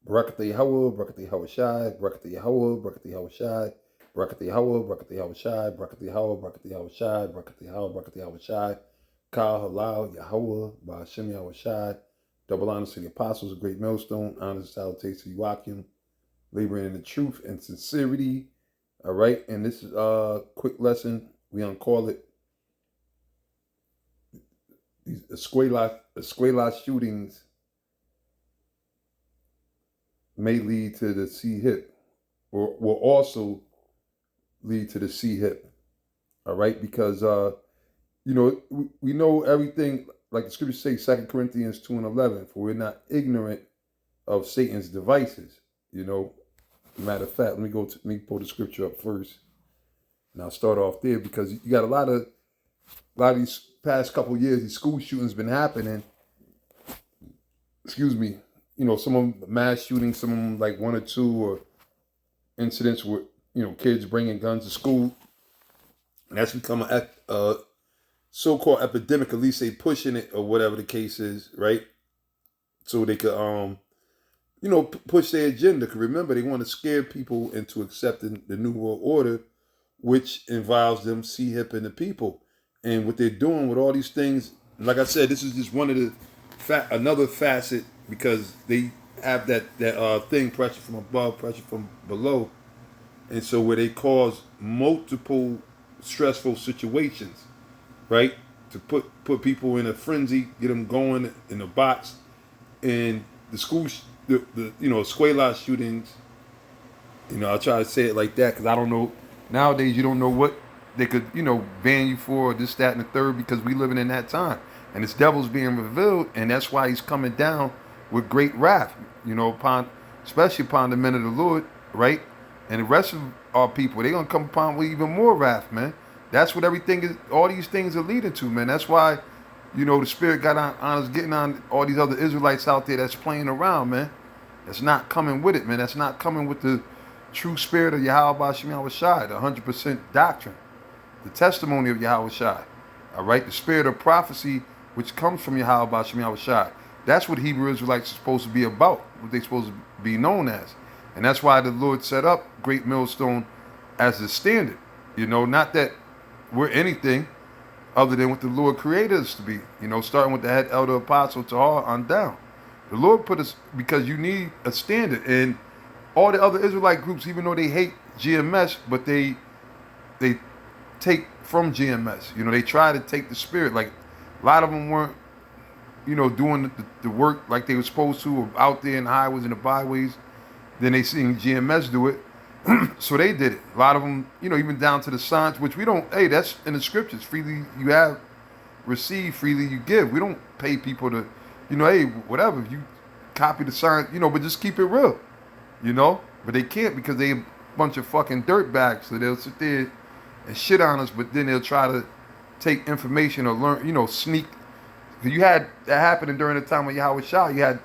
Barakatah Yahweh, Barakatah Yahweh Shai, Barakatah Yahweh, Barakatah Yahweh Shai, Barakatah Yahweh, Barakatah Yahweh Shai, Barakatah Yahweh, Barakatah Yahweh Shai, Barakatah Yahweh, Barakatah Yahweh Shai, Kal Halal Yahweh, Ba'ashem Yahweh Shai. Double honors to the apostles, a great millstone. Honors and salutations to Joachim, laboring in the truth and sincerity. All right, and this is a quick lesson. We uncall it these Escuela shootings may lead to the C hip, or will also lead to the C hip. All right, because we know everything, like the scriptures say, 2 Corinthians 2:11, for we're not ignorant of Satan's devices. Matter of fact, let me pull the scripture up first, and I'll start off there because you got a lot of these past couple years, these school shootings been happening. Excuse me. Some of them mass shootings, some of them like one or two, or incidents with kids bringing guns to school, and that's become a so-called epidemic. At least they pushing it, or whatever the case is, right? So they could push their agenda. Because remember, they want to scare people into accepting the new world order, which involves them C-hipping the people. And what they're doing with all these things, like I said, this is just one of the another facet, because they have that thing, pressure from above, pressure from below, and so where they cause multiple stressful situations, right? To put people in a frenzy, get them going in a box, and the school, the escuela shootings. I try to say it like that because I don't know. Nowadays, you don't know what they could, ban you for, or this, that, and the third, because we living in that time. And this devil's being revealed, and that's why he's coming down with great wrath, especially upon the men of the Lord, right? And the rest of our people, they're going to come upon with even more wrath, man. That's what all these things are leading to, man. That's why, the Spirit got on us, getting on all these other Israelites out there that's playing around, man. That's not coming with it, man. That's not coming with the true spirit of Yahweh Ba'ashem Yahweh Shai, the 100% doctrine, the testimony of Yahweh Shai. All right, the spirit of prophecy, which comes from Yahweh Ba'ashem Yahweh Shai. That's what Hebrew Israelites are supposed to be about, what they're supposed to be known as. And that's why the Lord set up Great Millstone as the standard. Not that we're anything other than what the Lord created us to be, starting with the head elder apostle Tahar on down. The Lord put us, because you need a standard. And all the other Israelite groups, even though they hate GMS, but they take from GMS. They try to take the spirit. Like, a lot of them weren't, doing the work like they were supposed to, or out there in the highways and the byways. Then they seen GMS do it. So they did it. A lot of them, even down to the signs, which we don't, hey, that's in the scriptures. Freely you have received, freely you give. We don't pay people to, hey, whatever. If you copy the sign, but just keep it real, But they can't, because they a bunch of fucking dirt bags. So they'll sit there and shit on us, but then they'll try to take information or learn, sneak. You had that happening during the time of Yahweh Shai. You had,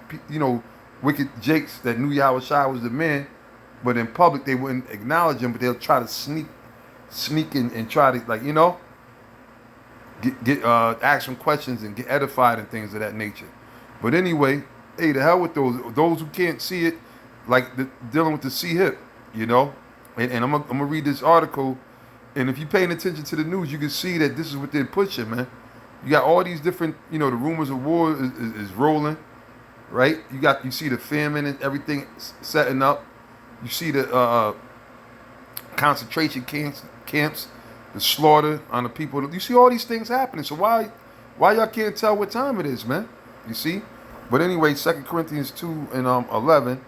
wicked jakes that knew Yahweh Shai was the man, but in public they wouldn't acknowledge him, but they'll try to sneak in and try to, like, get ask some questions and get edified and things of that nature. But anyway, hey, the hell with those who can't see it, like dealing with the C hip, And I'm gonna read this article, and if you're paying attention to the news, you can see that this is what they're pushing, man. You got all these different, the rumors of war is rolling, right? You see the famine and everything setting up. You see the concentration camps, the slaughter on the people. You see all these things happening. So why y'all can't tell what time it is, man? You see? But anyway, 2 Corinthians 2:11,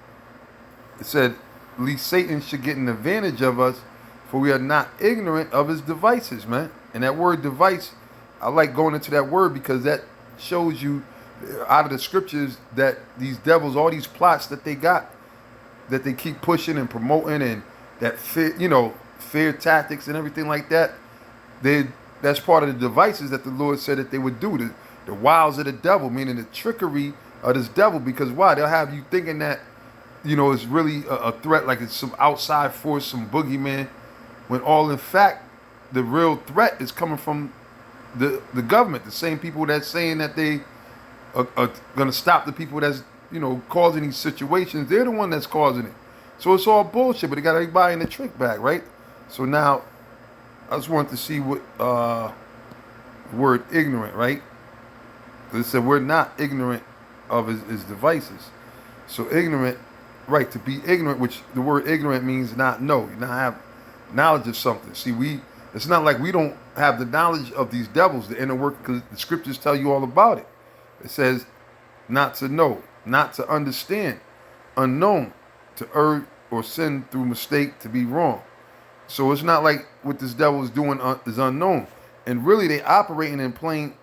it said, "Lest Satan should get an advantage of us, for we are not ignorant of his devices," man. And that word device, I like going into that word because that shows you out of the scriptures that these devils, all these plots that they got, that they keep pushing and promoting, and that fear tactics and everything like that. That's part of the devices that the Lord said that they would do. The wiles of the devil, meaning the trickery of this devil. Because why? They'll have you thinking that, it's really a threat, like it's some outside force, some boogeyman, when all in fact the real threat is coming from the government, the same people that's saying that they are going to stop the people that's causing these situations, they're the one that's causing it. So it's all bullshit, but they got everybody in the trick bag, right? So now I just wanted to see what the word ignorant, right? 'Cause it said we're not ignorant of his devices. So ignorant, right? To be ignorant, which the word ignorant means not know, not have knowledge of something. See, it's not like we don't have the knowledge of these devils, the inner work, because the scriptures tell you all about it. It says not to know, not to understand, unknown, to err or sin through mistake, to be wrong. So it's not like what this devil is doing is unknown, and really they operating in plain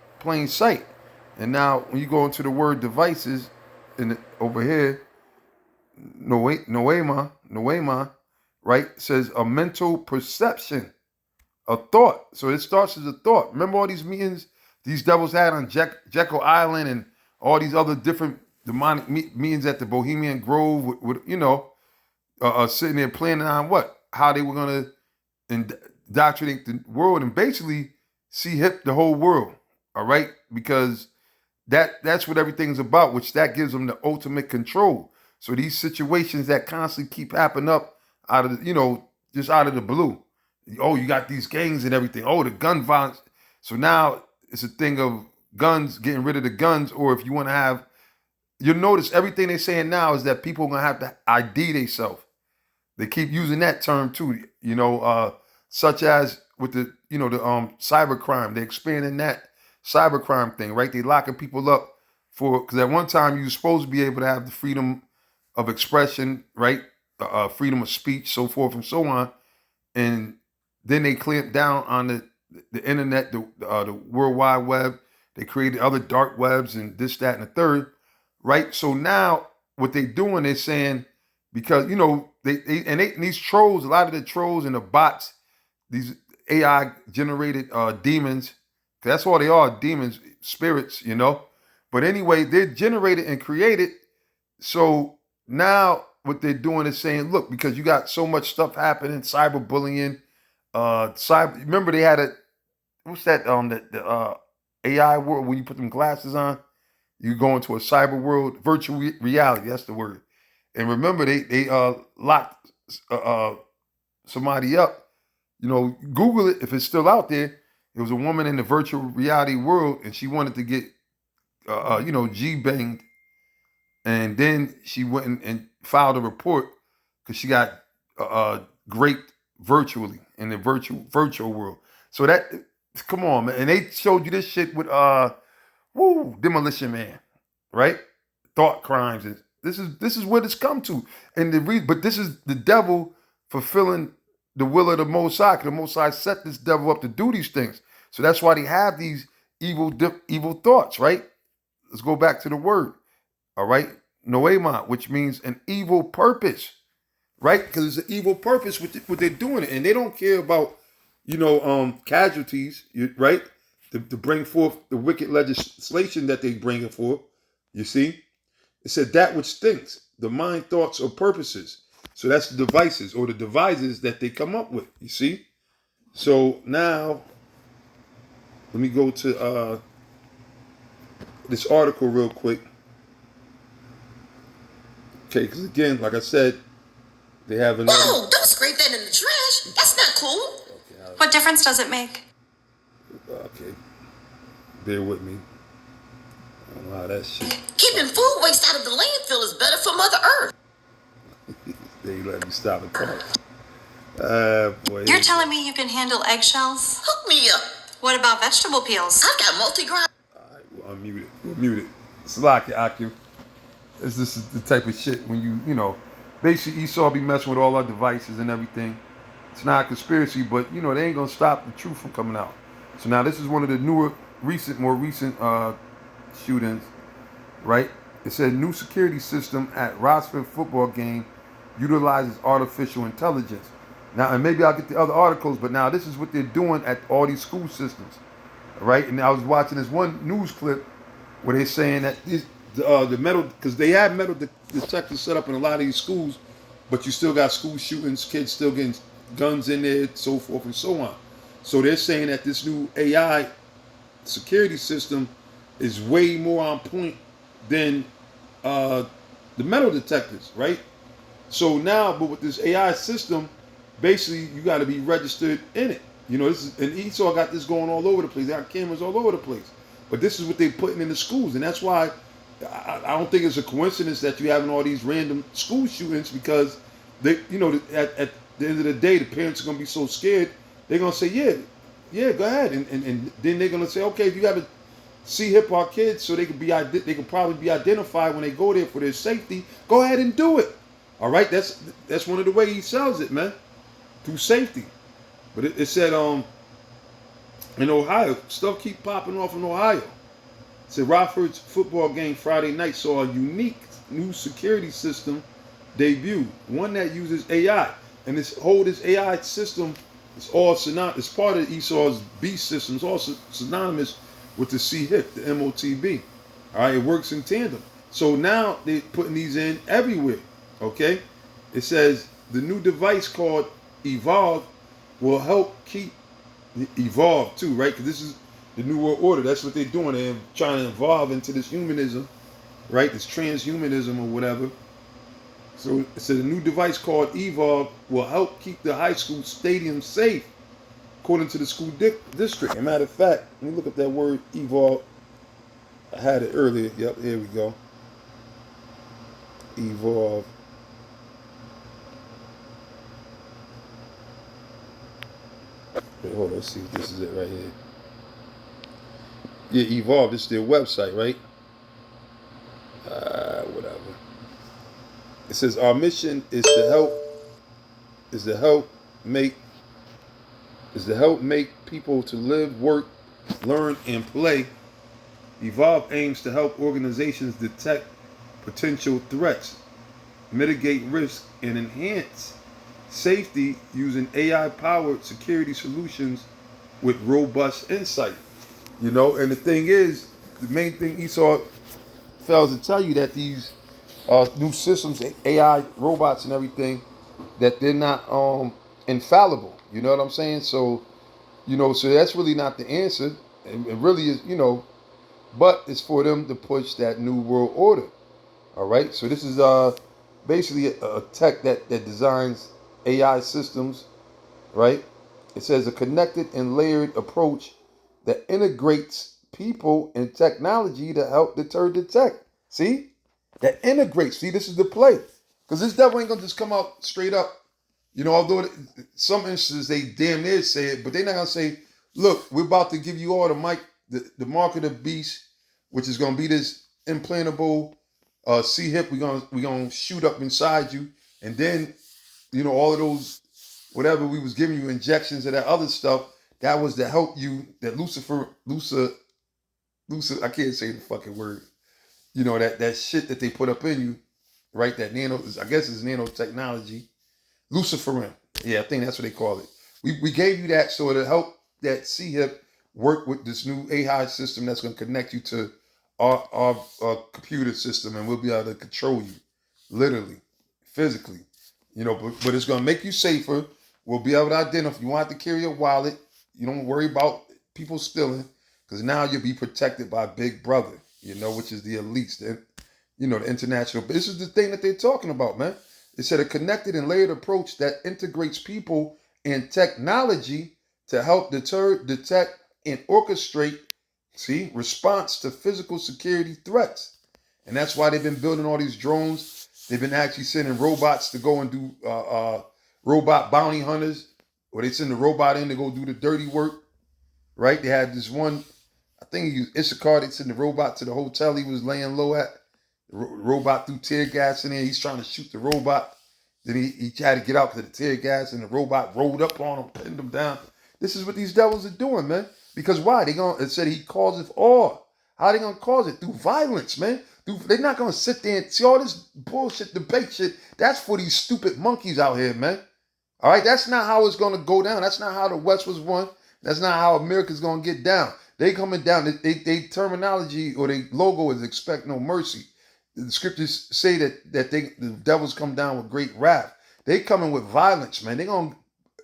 sight. And now when you go into the word devices, over here, noema, right, says a mental perception, a thought. So it starts as a thought. Remember all these meetings these devils had on Jekyll Island and all these other different demonic meetings at the Bohemian Grove sitting there planning on how they were going to indoctrinate the world and basically the whole world, all right? Because that's what everything's about, which that gives them the ultimate control. So these situations that constantly keep happening up out of just out of the blue. Oh, you got these gangs and everything. Oh, the gun violence. So now it's a thing of guns, getting rid of the guns, or if you want to have, you'll notice everything they're saying now is that people are gonna have to ID themselves. They keep using that term too, such as with the cyber crime. They're expanding that cyber crime thing, right? They locking people up because at one time you were supposed to be able to have the freedom of expression, right? Freedom of speech, so forth and so on. And then they clamped down on the internet, the World Wide Web. They created other dark webs and this, that, and the third, right? So now what they're doing, they're saying, because these trolls, a lot of the trolls and the bots, these AI generated demons, 'cause that's all they are, demons, spirits, But anyway, they're generated and created. So now what they're doing is saying, look, because you got so much stuff happening, cyberbullying, remember they had what's that, the AI world, when you put them glasses on, you go into a cyber world, virtual reality, that's the word. And remember, they locked somebody up. Google it if it's still out there. It was a woman in the virtual reality world, and she wanted to get, G-banged. And then she went and filed a report because she got raped virtually in the virtual world. So come on, man. And they showed you this shit with Demolition Man, right? Thought crimes. And this is what it's come to. And but this is the devil fulfilling the will of the Most High. The Most High set this devil up to do these things. So that's why they have these evil thoughts, right? Let's go back to the word. All right, noema, which means an evil purpose, right? Because it's an evil purpose what they're doing, and they don't care about, casualties, right? To bring forth the wicked legislation that they bring it for. You see, it said that which thinks, the mind, thoughts, or purposes. So that's the devices or the devices that they come up with. You see, so now let me go to this article real quick. Okay, because again, like I said, they have another. Oh, don't scrape that in the trash. That's not cool. Okay, what difference does it make? Okay, bear with me. I don't know how that shit. Keeping food waste out of the landfill is better for Mother Earth. They let me stop the car. Boy. You're telling me you can handle eggshells? Hook me up. What about vegetable peels? I've got multi-grind. All right, we'll unmute it. We'll mute it. Slack it, Aku. This is the type of shit when basically Esau be messing with all our devices and everything. It's not a conspiracy, but they ain't gonna stop the truth from coming out. So now this is one of the more recent shootings, right? It said new security system at Rossford football game utilizes artificial intelligence. Now, and maybe I'll get the other articles, but now this is what they're doing at all these school systems, right? And I was watching this one news clip where they're saying that the metal, because they have metal detectors set up in a lot of these schools, but you still got school shootings, kids still getting guns in there, so forth and so on. So they're saying that this new AI security system is way more on point than the metal detectors, right? So now, but with this AI system, basically you got to be registered in it. You know, this is, and Esau got this going all over the place. They got cameras all over the place. But this is what they're putting in the schools, and that's why I don't think it's a coincidence that you're having all these random school shootings, because they, you know, at the end of the day, the parents are gonna be so scared. They're gonna say, yeah, go ahead, and then they're gonna say, okay, if you have to see hip hop kids, so they can probably be identified when they go there for their safety. Go ahead and do it. All right, that's one of the way he sells it, man, through safety. But it said in Ohio, stuff keep popping off in Ohio. It said Rockford's football game Friday night saw a unique new security system debut, one that uses AI. And this AI system is all synonymous. It's part of Esau's Beast system. It's also synonymous with the C-HIP, the MOTB. All right, it works in tandem. So now they're putting these in everywhere. Okay, it says the new device called Evolve will help keep evolve too, right? Because this is the New World Order. That's what they're doing. They're trying to evolve into this humanism, right? This transhumanism or whatever. So it said a new device called Evolve will help keep the high school stadium safe, according to the school district. As a matter of fact, let me look up that word Evolve. I had it earlier. Yep, here we go. Evolve. Wait, hold on, let's see if this is it right here. Yeah, Evolve, this is their website, right? Whatever. It says our mission is to help make people to live, work, learn, and play. Evolve aims to help organizations detect potential threats, mitigate risk, and enhance safety using AI-powered security solutions with robust insight. You know, and the thing is, the main thing Esau fails to tell you that these new systems, AI robots and everything, that they're not infallible. You know what I'm saying? So, you know, so that's really not the answer. It really is, you know, but it's for them to push that new world order. All right. So this is basically a tech that designs AI systems, right? It says a connected and layered approach that integrates people and technology to help deter detect. See? That integrates. See, this is the play. Because this devil ain't gonna just come out straight up. You know, although some instances they damn near say it, but they're not gonna say, look, we're about to give you all the mark of the beast, which is gonna be this implantable C-HIP. We're gonna shoot up inside you, and then, you know, all of those, whatever we was giving you, injections of that other stuff, that was to help you, that Lucifer, I can't say the fucking word. You know, that shit that they put up in you, right? That I guess it's nanotechnology. Luciferin. Yeah, I think that's what they call it. We gave you that so it'll help that C-HIP work with this new AI system that's going to connect you to our computer system, and we'll be able to control you, literally, physically. You know, but it's going to make you safer. We'll be able to identify. If you want to carry a wallet, you don't worry about people stealing, because now you'll be protected by Big Brother, you know, which is the elites, you know, the international. But this is the thing that they're talking about, man. It said a connected and layered approach that integrates people and technology to help deter, detect, and orchestrate, see, response to physical security threats. And that's why they've been building all these drones. They've been actually sending robots to go and do robot bounty hunters, or they send the robot in to go do the dirty work, right? They had this one, I think he used Issachar. They sent the robot to the hotel he was laying low at. The robot threw tear gas in there. He's trying to shoot the robot. Then he tried to get out because of the tear gas, and the robot rolled up on him, pinned him down. This is what these devils are doing, man. Because why? It said he causes awe. How are they gonna cause it? Through violence, man. They're not gonna sit there and see all this bullshit, debate shit. That's for these stupid monkeys out here, man. All right, that's not how it's gonna go down. That's not how the West was won. That's not how America's gonna get down. They coming down. They terminology or their logo is expect no mercy. The scriptures say that the devils come down with great wrath. They coming with violence, man. They gonna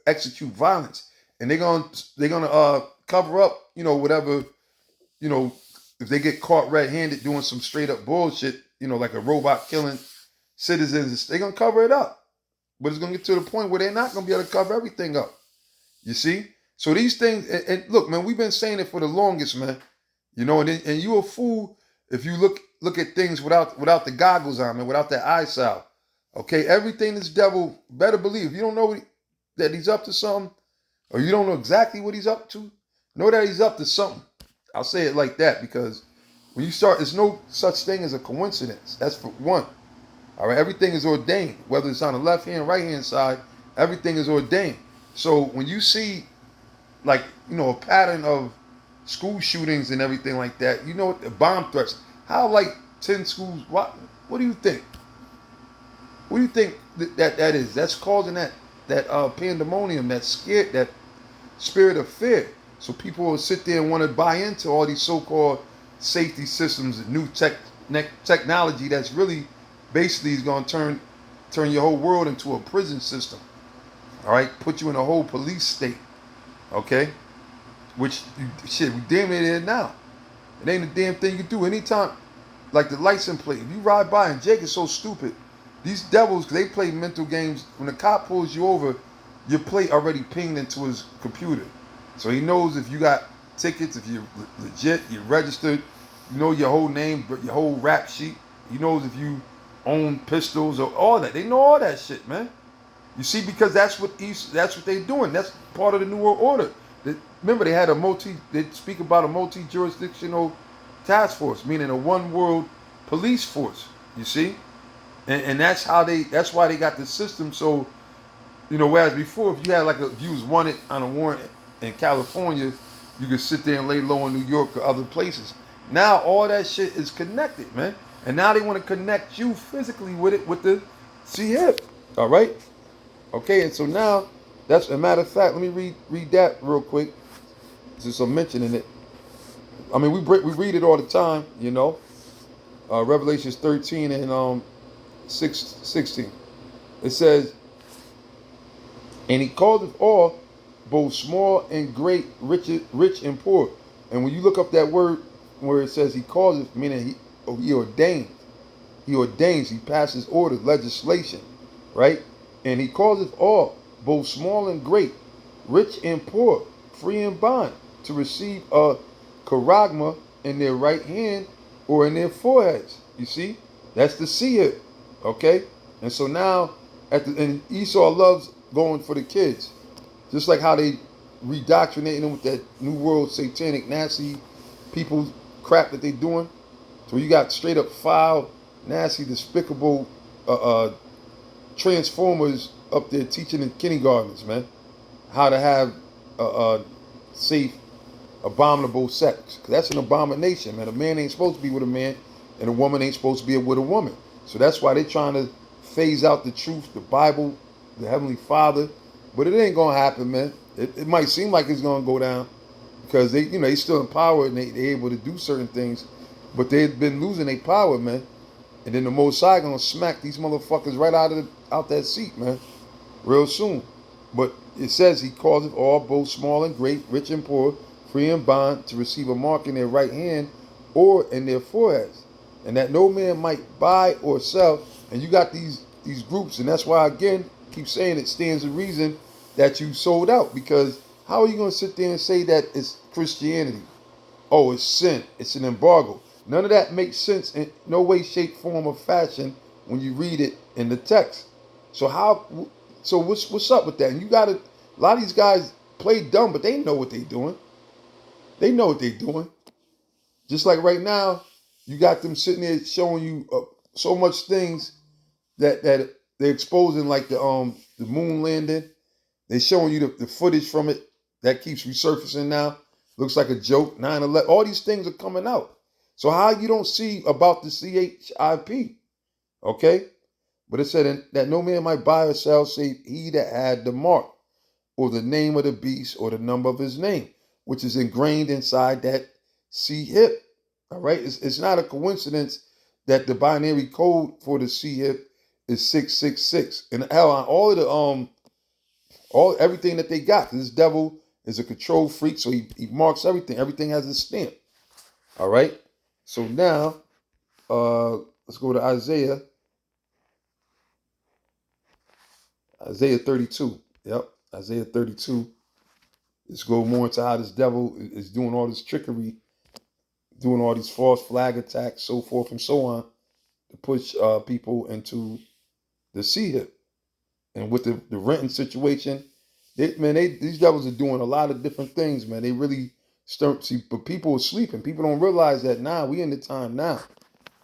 execute violence, and they're gonna cover up, you know, whatever, you know, if they get caught red-handed doing some straight up bullshit, you know, like a robot killing citizens, they're going to cover it up. But it's going to get to the point where they're not going to be able to cover everything up. You see? So these things, and look, man, we've been saying it for the longest, man. You know, and you a fool if you look at things without the goggles on, man, without that eye salve. Okay, everything this devil, better believe. If you don't know that he's up to something, or you don't know exactly what he's up to, know that he's up to something. I'll say it like that because when you start, there's no such thing as a coincidence. That's for one. All right, everything is ordained. Whether it's on the left hand, right hand side, everything is ordained. So when you see, like, you know, a pattern of school shootings and everything like that, you know, the bomb threats. How like 10 schools? What do you think? What do you think that is? That's causing that pandemonium, that spirit of fear. So people will sit there and want to buy into all these so-called safety systems and new technology that's really basically is going to turn your whole world into a prison system. All right, put you in a whole police state. Okay, which shit, we damn near there now. It ain't a damn thing you can do anytime. Like the license plate, if you ride by, and Jake is so stupid. These devils, they play mental games. When the cop pulls you over, your plate already pinged into his computer. So he knows if you got tickets, if you're legit, you're registered, you know your whole name, your whole rap sheet. He knows if you own pistols or all that. They know all that shit, man. You see, because that's what they're doing. That's part of the New World Order. Remember, they speak about a multi-jurisdictional task force, meaning a one world police force, you see? And that's why they got the system. So, you know, whereas before, if you was wanted on a warrant in California, you could sit there and lay low in New York or other places. Now all that shit is connected, man. And now they want to connect you physically with it, with the CHIP. All right? Okay, and so now, that's a matter of fact, let me read that real quick. Since I'm mentioning it. I mean, we read it all the time, you know. Revelations 13 and 16. It says, and he calleth all, both small and great, rich and poor. And when you look up that word where it says he calleth, meaning he ordains. He ordains, he passes orders, legislation, right? And he calleth all, both small and great, rich and poor, free and bond, to receive a charagma in their right hand or in their foreheads. You see? That's the seer. Okay? And so now, and Esau loves going for the kids. Just like how they redoctrinating them with that New World satanic Nazi people crap that they doing. So you got straight up foul, nasty, despicable transformers up there teaching in kindergartens, man, how to have safe, abominable sex. 'Cause that's an abomination, man. A man ain't supposed to be with a man, and a woman ain't supposed to be with a woman. So that's why they're trying to phase out the truth, the Bible, the Heavenly Father. But it ain't gonna happen, man. It might seem like it's gonna go down because they still in power and they're able to do certain things, but they've been losing their power, man. And then the Most High gonna smack these motherfuckers right out that seat, man, real soon. But it says he causes all, both small and great, rich and poor, free and bond, to receive a mark in their right hand or in their foreheads, and that no man might buy or sell. And you got these groups, and that's why, again, keep saying it stands to reason that you sold out. Because how are you going to sit there and say that it's Christianity? Oh, it's sin. It's an embargo. None of that makes sense in no way, shape, form, or fashion when you read it in the text. So what's up with that? And a lot of these guys play dumb, but they know what they're doing. They know what they're doing. Just like right now, you got them sitting there showing you so much things that they're exposing, like the moon landing. They're showing you the footage from it that keeps resurfacing now. Looks like a joke. 9/11. All these things are coming out. So how you don't see about the CHIP? Okay? But it said that no man might buy or sell save he that had the mark, or the name of the beast, or the number of his name, which is ingrained inside that CHIP. All right? It's not a coincidence that the binary code for the CHIP is 666. And hell, on all of everything that they got. This devil is a control freak, so he marks everything. Everything has a stamp. All right? So now, let's go to Isaiah Isaiah 32. Yep, Isaiah 32. Let's go more into how this devil is doing all this trickery, doing all these false flag attacks, so forth and so on, to push people into the sea hip. And with the renting situation, these devils are doing a lot of different things, man. They really start see, but people are sleeping. People don't realize that now we in the time now.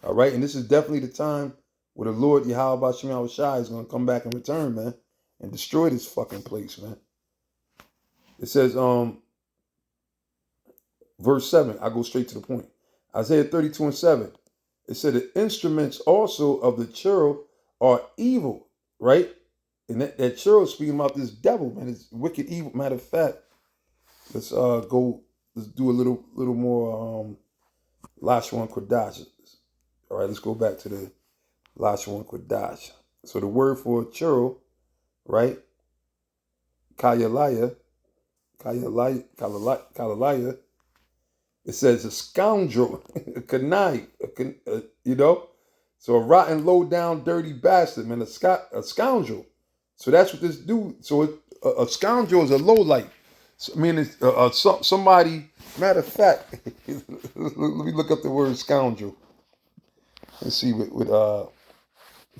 All right, and this is definitely the time where the Lord Yahweh Shem Shai is going to come back and return, man, and destroy this fucking place, man. It says, verse 7, I go straight to the point. Isaiah 32 and 7. It said the instruments also of the cherub are evil, right? And that cherub speaking about this devil, man, it's wicked evil. Matter of fact, let's do a little more Lashon Kodash. All right, let's go back to the Lashon Kodash. So the word for cherub, right? Kalalaya. It says a scoundrel, a connive, you know? So a rotten, low down, dirty bastard, man, a scoundrel. So that's what this dude, so a scoundrel is a lowlight. So, I mean, it's somebody, matter of fact, let me look up the word scoundrel. Let's see what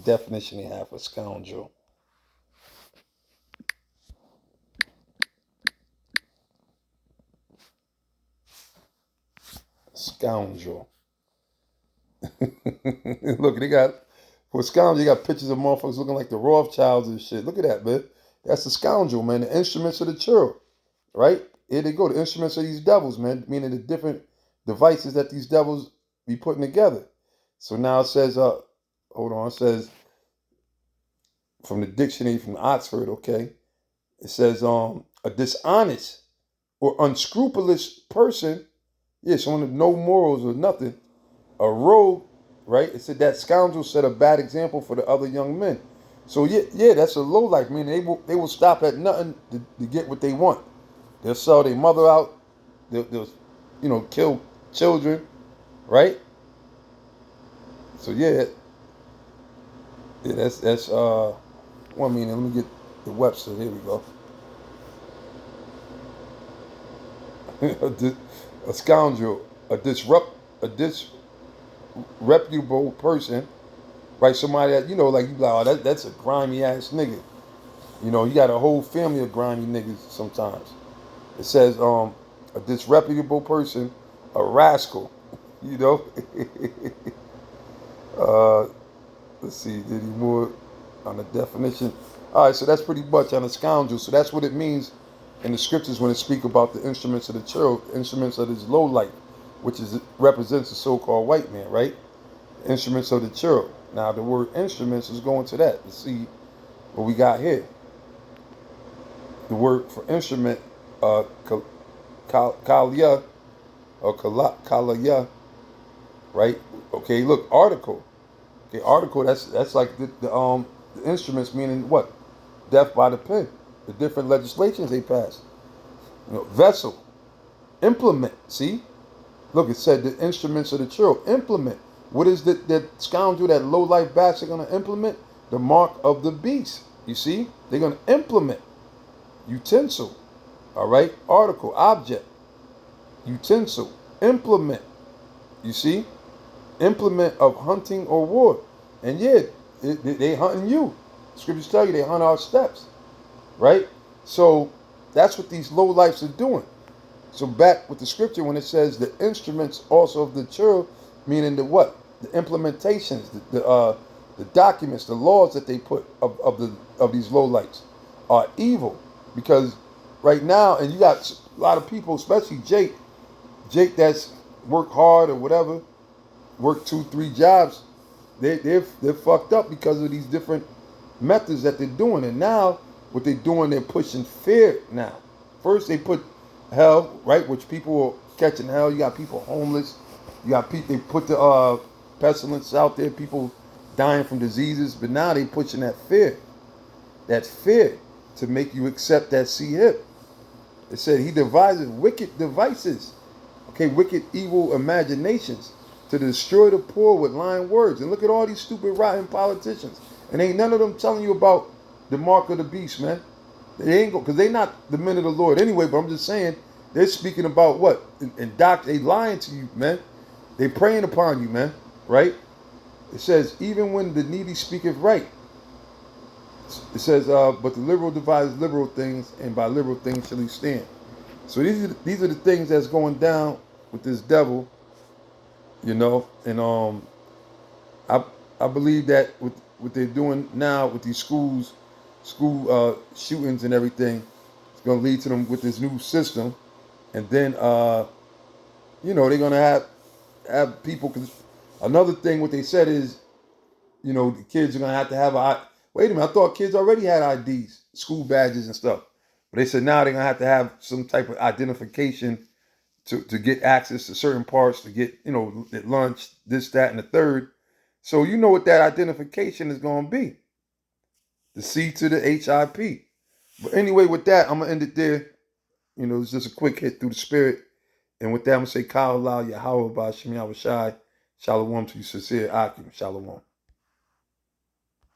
definition they have for scoundrel. Scoundrel. Look, they got, for scoundrel, they got pictures of motherfuckers looking like the Rothschilds and shit. Look at that, man. That's the scoundrel, man. The instruments of the cherub, right? Here they go, the instruments of these devils, man. Meaning the different devices that these devils be putting together. So now it says, hold on, it says, from the dictionary from Oxford, okay? It says, a dishonest or unscrupulous person, yeah, someone with no morals or nothing, a rogue, right? It said that scoundrel set a bad example for the other young men. So yeah, that's a low life. I mean, they will stop at nothing to get what they want. They'll sell their mother out. They'll kill children, right? So yeah, that's one meaning. Let me get the Webster. Here we go. A scoundrel, a disreputable person, right? Somebody that, like you like, oh, that's a grimy ass nigga. You got a whole family of grimy niggas sometimes. It says a disreputable person, a rascal, Let's see, did he more on the definition? All right, so that's pretty much on a scoundrel. So that's what it means in the scriptures when it speak about the instruments of the cherub, instruments of this low light, which represents the so-called white man, right? Instruments of the cherub. Now the word instruments is going to that. Let's see what we got here. The word for instrument, kalia or kalaya, right? Okay, look, article. Okay, article. That's like the instruments, meaning what? Death by the pen. The different legislations they passed. Vessel, implement. See, look, it said the instruments of the cherub. Implement. What is that scoundrel, that low life bastard going to implement? The mark of the beast. You see, they're going to implement. Utensil. All right, article, object, utensil, implement. You see, implement of hunting or war. And yeah, they hunting you. Scriptures tell you they hunt our steps, right? So that's what these low lifes are doing. So back with the scripture when it says the instruments also of the cherub, meaning the what? The implementations, the documents, the laws that they put of these low lights are evil, because right now, and you got a lot of people, especially Jake that's worked hard or whatever, worked 2-3 jobs, they're fucked up because of these different methods that they're doing. And now what they're doing, they're pushing fear now. First they put hell, right, which people are catching hell. You got people homeless. You got people, they put the pestilence out there, people dying from diseases. But now they pushing that fear to make you accept that hip. It said he devises wicked devices, okay, wicked evil imaginations to destroy the poor with lying words. And look at all these stupid rotten politicians. And ain't none of them telling you about the mark of the beast, man. They ain't go because they not the men of the Lord anyway. But I'm just saying they're speaking about what and doc. They lying to you, man. They preying upon you, man. Right? It says even when the needy speaketh right. It says, but the liberal devises liberal things, and by liberal things shall he stand. So these are the things that's going down with this devil, you know. And I believe that with what they're doing now with these school shootings and everything, it's going to lead to them with this new system, and then you know they're going to have people. Cause another thing, what they said is, you know, the kids are going to have wait a minute, I thought kids already had IDs, school badges and stuff. But they said now they're going to have some type of identification to get access to certain parts, to get, you know, at lunch, this, that, and the third. So you know what that identification is going to be. The C to the HIP. But anyway, with that, I'm going to end it there. You know, it's just a quick hit through the spirit. And with that, I'm going to say, Kyle Allah, Yahweh, Ba'ashem, Yahweh Shai, Shalom to you, sincere Akim, Shalom.